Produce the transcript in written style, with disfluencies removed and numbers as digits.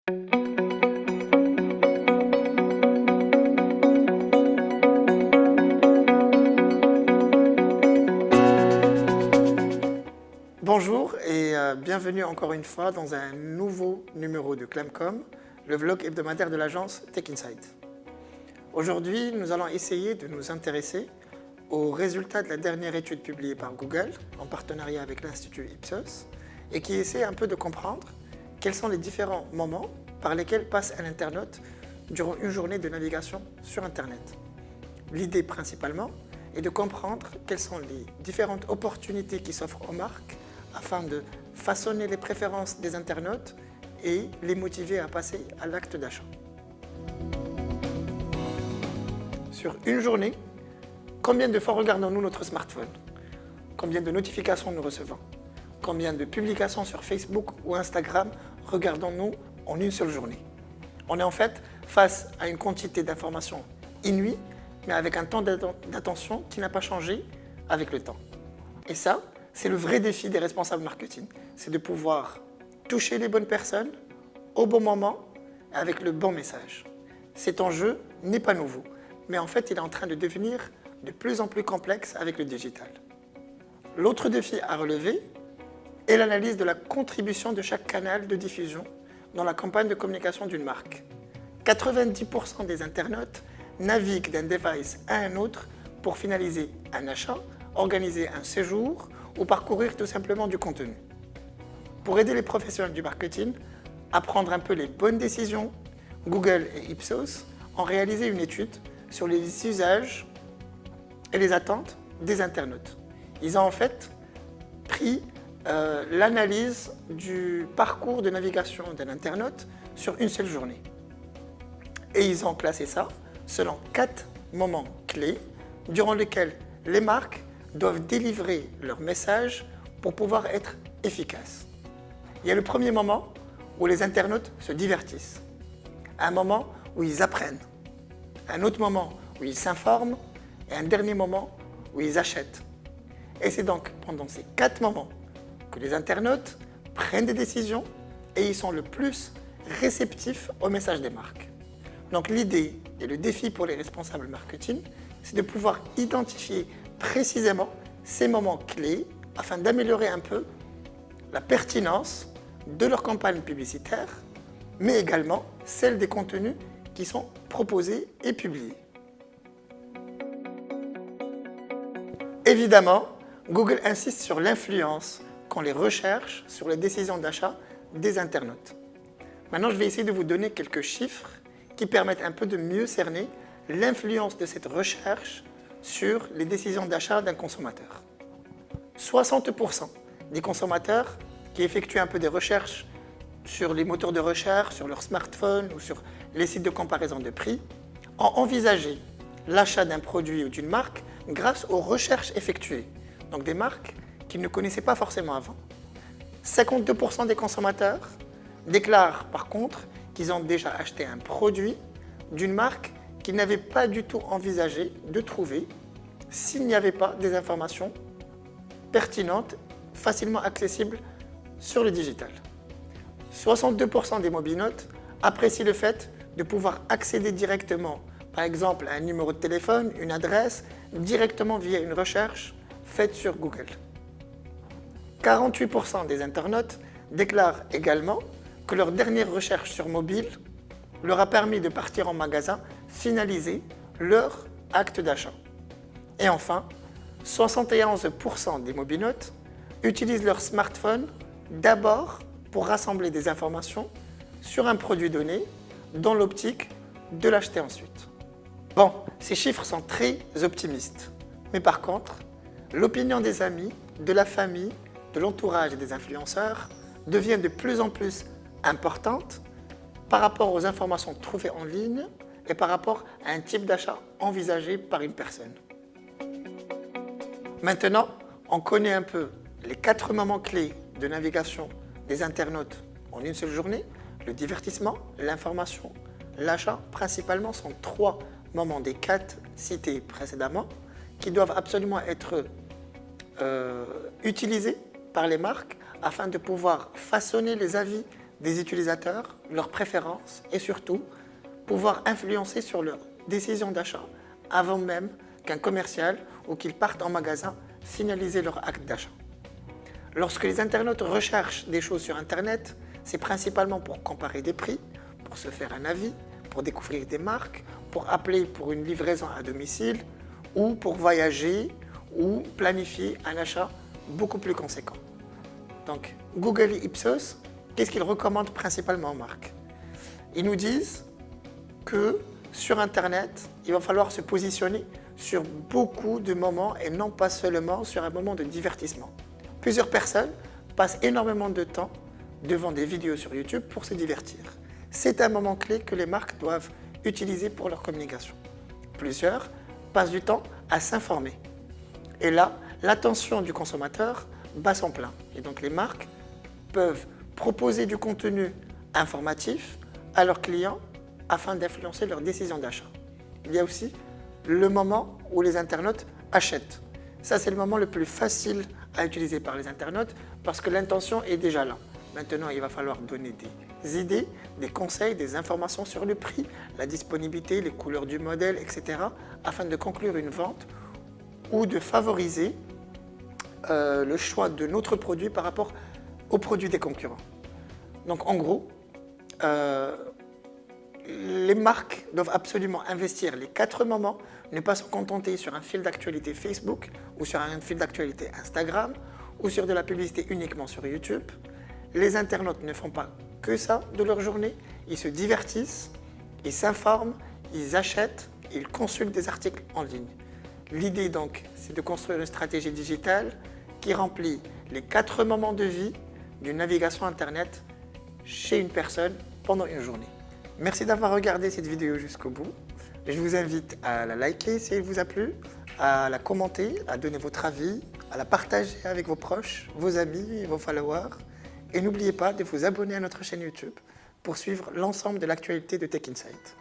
Bonjour et bienvenue encore une fois dans un nouveau numéro de Clamcom, le vlog hebdomadaire de l'agence Tech Insight. Aujourd'hui, nous allons essayer de nous intéresser aux résultats de la dernière étude publiée par Google en partenariat avec l'Institut Ipsos et qui essaie un peu de comprendre quels sont les différents moments par lesquels passe un internaute durant une journée de navigation sur Internet. L'idée principalement est de comprendre quelles sont les différentes opportunités qui s'offrent aux marques afin de façonner les préférences des internautes et les motiver à passer à l'acte d'achat. Sur une journée, combien de fois regardons-nous notre smartphone? Combien de notifications nous recevons? Combien de publications sur Facebook ou Instagram regardons-nous en une seule journée? On est en fait face à une quantité d'informations inouïe, mais avec un temps d'attention qui n'a pas changé avec le temps. Et ça, c'est le vrai défi des responsables marketing. C'est de pouvoir toucher les bonnes personnes au bon moment avec le bon message. Cet enjeu n'est pas nouveau, mais en fait, il est en train de devenir de plus en plus complexe avec le digital. L'autre défi à relever est l'analyse de la contribution de chaque canal de diffusion dans la campagne de communication d'une marque. 90% des internautes naviguent d'un device à un autre pour finaliser un achat, organiser un séjour ou parcourir tout simplement du contenu. Pour aider les professionnels du marketing à prendre un peu les bonnes décisions, Google et Ipsos ont réalisé une étude sur les usages et les attentes des internautes. Ils ont en fait pris l'analyse du parcours de navigation d'un internaute sur une seule journée. Et ils ont classé ça selon 4 moments clés durant lesquels les marques doivent délivrer leur message pour pouvoir être efficaces. Il y a le premier moment où les internautes se divertissent, un moment où ils apprennent, un autre moment où ils s'informent et un dernier moment où ils achètent. Et c'est donc pendant ces 4 moments que les internautes prennent des décisions et ils sont le plus réceptifs au message des marques. Donc l'idée et le défi pour les responsables marketing, c'est de pouvoir identifier précisément ces moments clés afin d'améliorer un peu la pertinence de leur campagne publicitaire, mais également celle des contenus qui sont proposés et publiés. Évidemment, Google insiste sur l'influence qu'ont les recherches sur les décisions d'achat des internautes. Maintenant, je vais essayer de vous donner quelques chiffres qui permettent un peu de mieux cerner l'influence de cette recherche sur les décisions d'achat d'un consommateur. 60% des consommateurs qui effectuent un peu des recherches sur les moteurs de recherche, sur leur smartphone ou sur les sites de comparaison de prix, ont envisagé l'achat d'un produit ou d'une marque grâce aux recherches effectuées, donc des marques qu'ils ne connaissaient pas forcément avant. 52% des consommateurs déclarent par contre qu'ils ont déjà acheté un produit d'une marque qu'ils n'avaient pas du tout envisagé de trouver s'il n'y avait pas des informations pertinentes, facilement accessibles sur le digital. 62% des mobinautes apprécient le fait de pouvoir accéder directement, par exemple à un numéro de téléphone, une adresse, directement via une recherche faite sur Google. 48% des internautes déclarent également que leur dernière recherche sur mobile leur a permis de partir en magasin, finaliser leur acte d'achat. Et enfin, 71% des mobinautes utilisent leur smartphone d'abord pour rassembler des informations sur un produit donné dans l'optique de l'acheter ensuite. Bon, ces chiffres sont très optimistes, mais par contre, l'opinion des amis, de la famille, de l'entourage et des influenceurs devient de plus en plus importante par rapport aux informations trouvées en ligne et par rapport à un type d'achat envisagé par une personne. Maintenant, on connaît un peu les 4 moments clés de navigation des internautes en une seule journée. Le divertissement, l'information, l'achat, principalement, sont 3 moments des 4 cités précédemment qui doivent absolument être utilisés par les marques afin de pouvoir façonner les avis des utilisateurs, leurs préférences et surtout pouvoir influencer sur leurs décisions d'achat avant même qu'un commercial ou qu'ils partent en magasin finaliser leur acte d'achat. Lorsque les internautes recherchent des choses sur Internet, c'est principalement pour comparer des prix, pour se faire un avis, pour découvrir des marques, pour appeler pour une livraison à domicile ou pour voyager ou planifier un achat beaucoup plus conséquent. Donc, Google et Ipsos, qu'est-ce qu'ils recommandent principalement aux marques? Ils nous disent que sur Internet, il va falloir se positionner sur beaucoup de moments et non pas seulement sur un moment de divertissement. Plusieurs personnes passent énormément de temps devant des vidéos sur YouTube pour se divertir. C'est un moment clé que les marques doivent utiliser pour leur communication. Plusieurs passent du temps à s'informer. Et là, l'attention du consommateur bat son plein. Et donc les marques peuvent proposer du contenu informatif à leurs clients afin d'influencer leur décision d'achat. Il y a aussi le moment où les internautes achètent. Ça, c'est le moment le plus facile à utiliser par les internautes parce que l'intention est déjà là. Maintenant, il va falloir donner des idées, des conseils, des informations sur le prix, la disponibilité, les couleurs du modèle, etc. afin de conclure une vente ou de favoriser le choix de notre produit par rapport aux produits des concurrents. Donc en gros, les marques doivent absolument investir les 4 moments, ne pas se contenter sur un fil d'actualité Facebook ou sur un fil d'actualité Instagram ou sur de la publicité uniquement sur YouTube. Les internautes ne font pas que ça de leur journée, ils se divertissent, ils s'informent, ils achètent, ils consultent des articles en ligne. L'idée donc, c'est de construire une stratégie digitale qui remplit les 4 moments de vie d'une navigation Internet chez une personne pendant une journée. Merci d'avoir regardé cette vidéo jusqu'au bout. Je vous invite à la liker si elle vous a plu, à la commenter, à donner votre avis, à la partager avec vos proches, vos amis et vos followers. Et n'oubliez pas de vous abonner à notre chaîne YouTube pour suivre l'ensemble de l'actualité de Tech Insight.